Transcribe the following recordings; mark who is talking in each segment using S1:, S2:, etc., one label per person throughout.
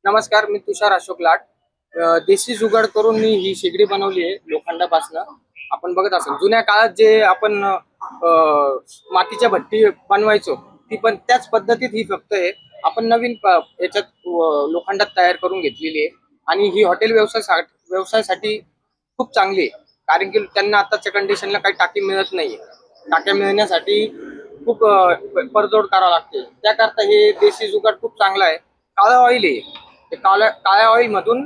S1: नमस्कार, मी तुषार अशोक लाट. देशी जुगाड करून मी ही शेगडी बनवली आहे लोखंडापासनं. आपण बघत असाल जुन्या काळात जे आपण मातीच्या भट्टी बनवायचो ती पण त्याच पद्धतीत ही फक्त आहे. आपण नवीन याच्यात लोखंडात तयार करून घेतलेली आहे आणि ही हॉटेल व्यवसायासाठी खूप चांगली आहे. कारण की त्यांना आताच्या कंडिशनला काही टाकी मिळत नाहीये. टाक्या मिळण्यासाठी खूप पडझड करावं लागते. त्याकरता हे देशी जुगाड खूप चांगला आहे. काळं ऑइल आहे. ते काळ्या ऑइल मधून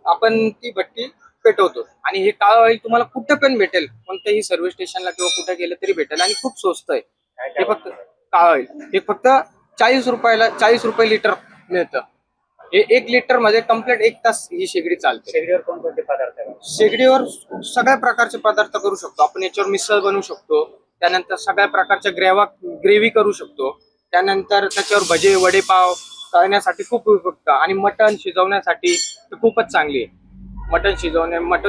S1: आपण ती भट्टी पेटवतो आणि हे काळं ऑइल तुम्हाला कुठं पण भेटेल, कोणत्याही सर्व्हिस स्टेशनला किंवा कुठे गेलं तरी भेटेल आणि खूप स्वस्त आहे. हे फक्त काळं ऑइल हे फक्त 40 रुपये लिटर मिळतं. हे 1 लिटर मध्ये कम्प्लीट 1 तास ही शेगडी चालते.
S2: शेगडीवर कोणकोणते पदार्थ आहे?
S1: शेगडीवर सगळ्या प्रकारचे पदार्थ करू शकतो आपण. याच्यावर मिसळ बनवू शकतो, त्यानंतर सगळ्या प्रकारच्या ग्रेव्ही करू शकतो, त्यानंतर त्याच्यावर भजे वडेपाव तळण्यासाठी खूप उपयुक्त आणि मटण शिजवण्यासाठी खूपच चांगली आहे. मटण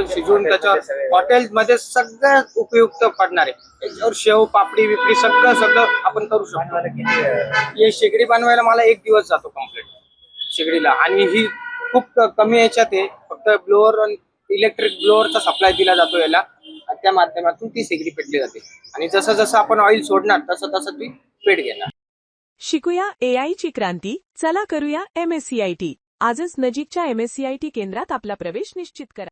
S1: शिजवून त्याच्यावर हॉटेलमध्ये सगळ्यात उपयुक्त पडणार आहे. याच्यावर शेव पापडी विपडी सगळं आपण करू शकतो.
S2: मला किती
S1: हे शेगडी बनवायला मला 1 दिवस जातो कम्प्लीट शेगडीला. आणि ही खूप कमी याच्यात आहे. फक्त ब्लोअर इलेक्ट्रिक ब्लोअरचा सप्लाय दिला जातो याला आणि त्या माध्यमातून ती शेगडी पेटली जाते आणि जसं जसं आपण ऑइल सोडणार तसं तसं ती पेट घेणार.
S3: शिकूया AI ची क्रांती. चला करूया MSCIT. आजच नजीकच्या MSCIT केंद्रात आपला प्रवेश निश्चित करा.